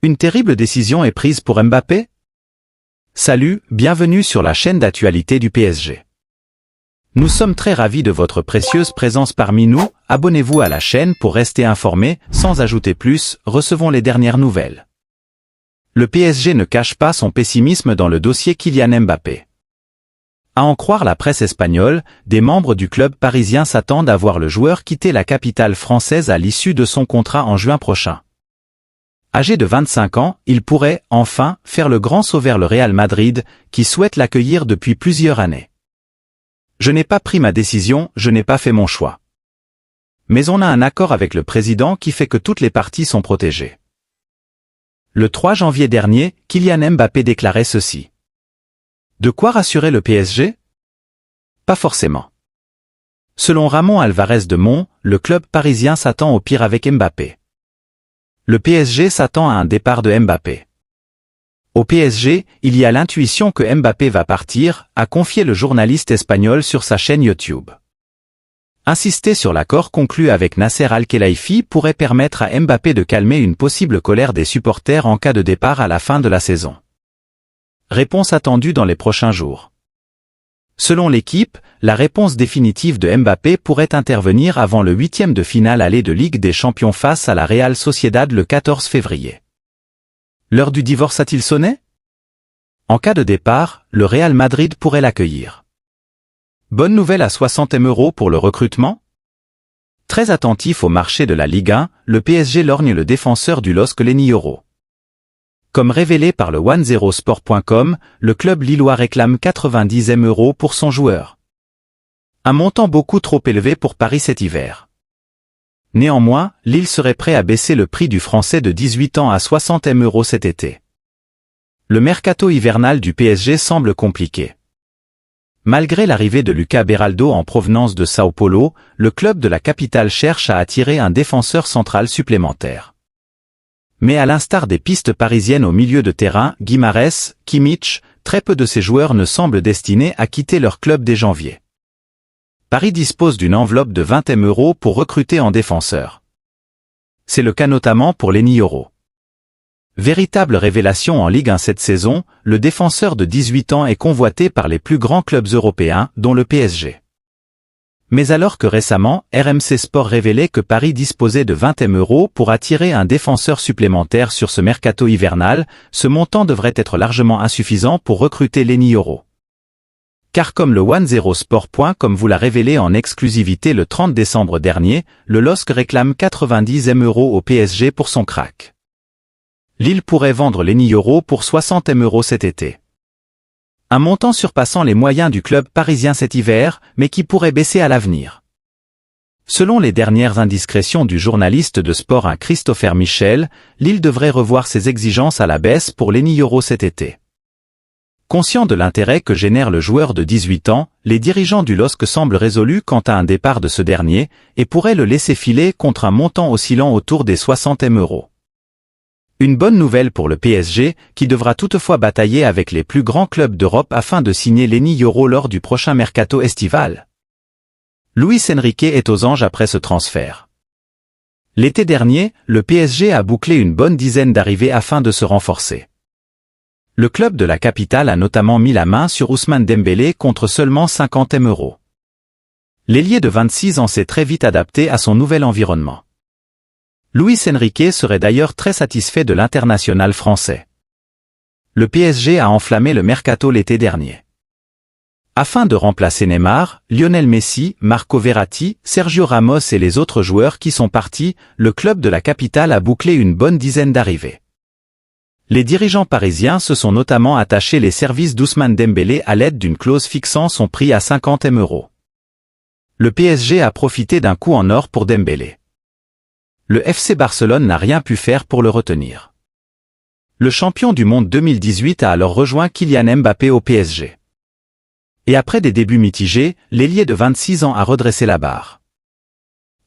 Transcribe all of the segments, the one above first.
Une terrible décision est prise pour Mbappé? Salut, bienvenue sur la chaîne d'actualité du PSG. Nous sommes très ravis de votre précieuse présence parmi nous, abonnez-vous à la chaîne pour rester informé, sans ajouter plus, recevons les dernières nouvelles. Le PSG ne cache pas son pessimisme dans le dossier Kylian Mbappé. À en croire la presse espagnole, des membres du club parisien s'attendent à voir le joueur quitter la capitale française à l'issue de son contrat en juin prochain. Âgé de 25 ans, il pourrait, enfin, faire le grand saut vers le Real Madrid, qui souhaite l'accueillir depuis plusieurs années. Je n'ai pas pris ma décision, je n'ai pas fait mon choix. Mais on a un accord avec le président qui fait que toutes les parties sont protégées. Le 3 janvier dernier, Kylian Mbappé déclarait ceci. De quoi rassurer le PSG? Pas forcément. Selon Ramon Alvarez de Mont, le club parisien s'attend au pire avec Mbappé. Le PSG s'attend à un départ de Mbappé. Au PSG, il y a l'intuition que Mbappé va partir, a confié le journaliste espagnol sur sa chaîne YouTube. Insister sur l'accord conclu avec Nasser Al-Khelaifi pourrait permettre à Mbappé de calmer une possible colère des supporters en cas de départ à la fin de la saison. Réponse attendue dans les prochains jours. Selon l'équipe, la réponse définitive de Mbappé pourrait intervenir avant le 8e de finale aller de Ligue des Champions face à la Real Sociedad le 14 février. L'heure du divorce a-t-il sonné? En cas de départ, le Real Madrid pourrait l'accueillir. Bonne nouvelle à 60 M € pour le recrutement? Très attentif au marché de la Ligue 1, le PSG lorgne le défenseur du LOSC Léni Yoro. Comme révélé par le 10sport.com, le club lillois réclame 90 M € pour son joueur. Un montant beaucoup trop élevé pour Paris cet hiver. Néanmoins, Lille serait prêt à baisser le prix du Français de 18 ans à 60 M € cet été. Le mercato hivernal du PSG semble compliqué. Malgré l'arrivée de Lucas Beraldo en provenance de Sao Paulo, le club de la capitale cherche à attirer un défenseur central supplémentaire. Mais à l'instar des pistes parisiennes au milieu de terrain, Guimarães, Kimmich, très peu de ces joueurs ne semblent destinés à quitter leur club dès janvier. Paris dispose d'une enveloppe de 20 M € pour recruter en défenseur. C'est le cas notamment pour Léni Yoro. Véritable révélation en Ligue 1 cette saison, le défenseur de 18 ans est convoité par les plus grands clubs européens, dont le PSG. Mais alors que récemment, RMC Sport révélait que Paris disposait de 20 M € pour attirer un défenseur supplémentaire sur ce mercato hivernal, ce montant devrait être largement insuffisant pour recruter Léni Yoro. Car comme le 10sport.com vous l'a révélé en exclusivité le 30 décembre dernier, le LOSC réclame 90 M € au PSG pour son crack. Lille pourrait vendre Léni Yoro pour 60 M € cet été. Un montant surpassant les moyens du club parisien cet hiver, mais qui pourrait baisser à l'avenir. Selon les dernières indiscrétions du journaliste de sport Christopher Michel, Lille devrait revoir ses exigences à la baisse pour Léni Yoro cet été. Conscient de l'intérêt que génère le joueur de 18 ans, les dirigeants du LOSC semblent résolus quant à un départ de ce dernier, et pourraient le laisser filer contre un montant oscillant autour des 60 M €. Une bonne nouvelle pour le PSG, qui devra toutefois batailler avec les plus grands clubs d'Europe afin de signer Léni Yoro lors du prochain mercato estival. Luis Enrique est aux anges après ce transfert. L'été dernier, le PSG a bouclé une bonne dizaine d'arrivées afin de se renforcer. Le club de la capitale a notamment mis la main sur Ousmane Dembélé contre seulement 50 M €. L'ailier de 26 ans s'est très vite adapté à son nouvel environnement. Luis Enrique serait d'ailleurs très satisfait de l'international français. Le PSG a enflammé le mercato l'été dernier. Afin de remplacer Neymar, Lionel Messi, Marco Verratti, Sergio Ramos et les autres joueurs qui sont partis, le club de la capitale a bouclé une bonne dizaine d'arrivées. Les dirigeants parisiens se sont notamment attachés les services d'Ousmane Dembélé à l'aide d'une clause fixant son prix à 50 M €. Le PSG a profité d'un coup en or pour Dembélé. Le FC Barcelone n'a rien pu faire pour le retenir. Le champion du monde 2018 a alors rejoint Kylian Mbappé au PSG. Et après des débuts mitigés, l'ailier de 26 ans a redressé la barre.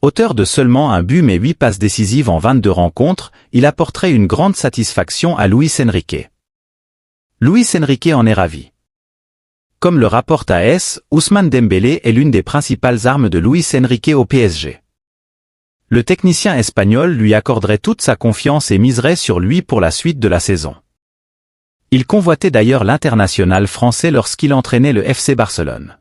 Auteur de seulement un but mais 8 passes décisives en 22 rencontres, il apporterait une grande satisfaction à Luis Enrique. Luis Enrique en est ravi. Comme le rapporte AS, Ousmane Dembélé est l'une des principales armes de Luis Enrique au PSG. Le technicien espagnol lui accorderait toute sa confiance et miserait sur lui pour la suite de la saison. Il convoitait d'ailleurs l'international français lorsqu'il entraînait le FC Barcelone.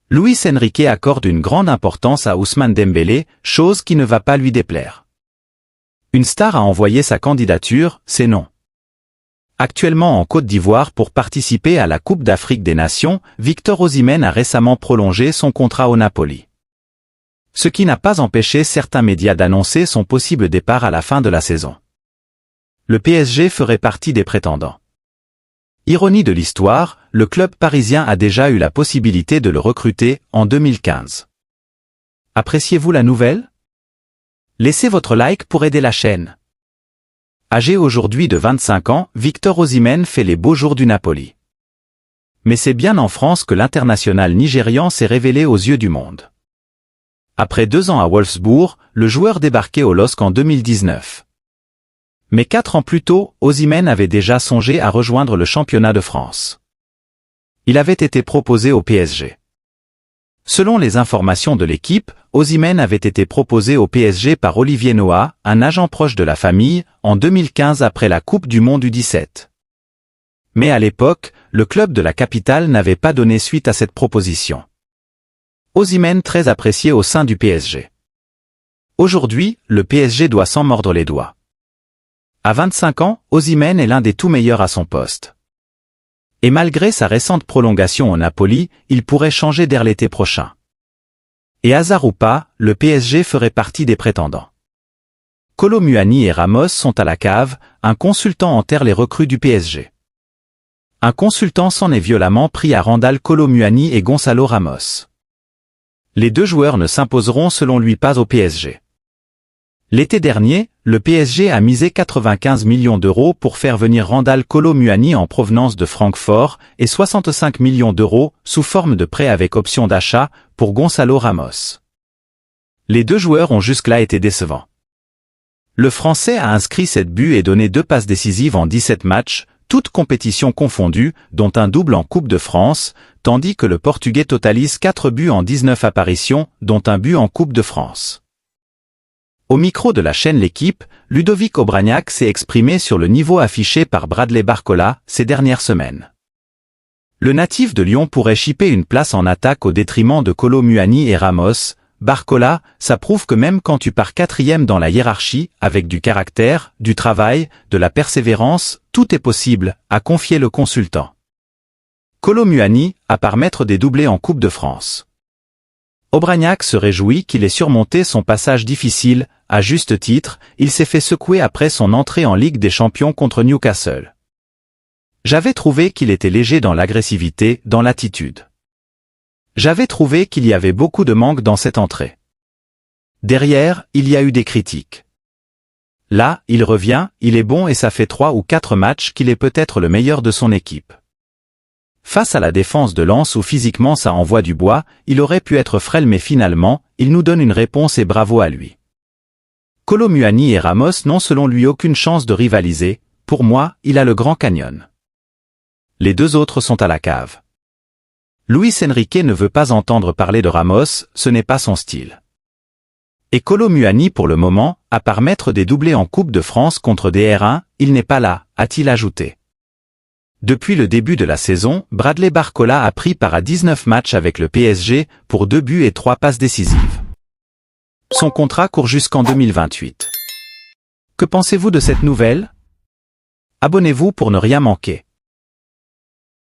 Luis Enrique accorde une grande importance à Ousmane Dembélé, chose qui ne va pas lui déplaire. Une star a envoyé sa candidature, c'est non. Actuellement en Côte d'Ivoire pour participer à la Coupe d'Afrique des Nations, Victor Osimhen a récemment prolongé son contrat au Napoli. Ce qui n'a pas empêché certains médias d'annoncer son possible départ à la fin de la saison. Le PSG ferait partie des prétendants. Ironie de l'histoire, le club parisien a déjà eu la possibilité de le recruter en 2015. Appréciez-vous la nouvelle? Laissez votre like pour aider la chaîne. Âgé aujourd'hui de 25 ans, Victor Osimhen fait les beaux jours du Napoli. Mais c'est bien en France que l'international nigérian s'est révélé aux yeux du monde. Après 2 ans à Wolfsburg, le joueur débarquait au LOSC en 2019. Mais 4 ans plus tôt, Osimhen avait déjà songé à rejoindre le championnat de France. Il avait été proposé au PSG. Selon les informations de l'équipe, Osimhen avait été proposé au PSG par Olivier Noah, un agent proche de la famille, en 2015 après la Coupe du Monde U17. Mais à l'époque, le club de la capitale n'avait pas donné suite à cette proposition. Osimhen très apprécié au sein du PSG. Aujourd'hui, le PSG doit s'en mordre les doigts. À 25 ans, Osimhen est l'un des tout meilleurs à son poste. Et malgré sa récente prolongation au Napoli, il pourrait changer d'air l'été prochain. Et hasard ou pas, le PSG ferait partie des prétendants. Kolo Muani et Ramos sont à la cave, un consultant enterre les recrues du PSG. Un consultant s'en est violemment pris à Randal Kolo Muani et Gonçalo Ramos. Les 2 joueurs ne s'imposeront selon lui pas au PSG. L'été dernier, le PSG a misé 95 millions d'euros pour faire venir Randal Kolo Muani en provenance de Francfort et 65 millions d'euros sous forme de prêt avec option d'achat pour Gonçalo Ramos. Les 2 joueurs ont jusque-là été décevants. Le Français a inscrit 7 buts et donné 2 passes décisives en 17 matchs, toutes compétitions confondues, dont un double en Coupe de France, tandis que le Portugais totalise 4 buts en 19 apparitions, dont un but en Coupe de France. Au micro de la chaîne L'Équipe, Ludovic Obraniak s'est exprimé sur le niveau affiché par Bradley Barcola ces dernières semaines. Le natif de Lyon pourrait chipper une place en attaque au détriment de Kolo Muani et Ramos. Barcola, ça prouve que même quand tu pars 4e dans la hiérarchie, avec du caractère, du travail, de la persévérance, tout est possible, a confié le consultant. Kolo Muani, à part mettre des doublés en Coupe de France. Obraniak se réjouit qu'il ait surmonté son passage difficile, à juste titre, il s'est fait secouer après son entrée en Ligue des Champions contre Newcastle. J'avais trouvé qu'il était léger dans l'agressivité, dans l'attitude. J'avais trouvé qu'il y avait beaucoup de manque dans cette entrée. Derrière, il y a eu des critiques. Là, il revient, il est bon et ça fait 3 ou 4 matchs qu'il est peut-être le meilleur de son équipe. Face à la défense de Lens où physiquement ça envoie du bois, il aurait pu être frêle mais finalement, il nous donne une réponse et bravo à lui. Kolo Muani et Ramos n'ont selon lui aucune chance de rivaliser, pour moi, il a le Grand Canyon. Les 2 autres sont à la cave. Luis Enrique ne veut pas entendre parler de Ramos, ce n'est pas son style. Et Kolo Muani pour le moment, à part mettre des doublés en Coupe de France contre des R1, il n'est pas là, a-t-il ajouté. Depuis le début de la saison, Bradley Barcola a pris part à 19 matchs avec le PSG pour 2 buts et 3 passes décisives. Son contrat court jusqu'en 2028. Que pensez-vous de cette nouvelle? Abonnez-vous pour ne rien manquer.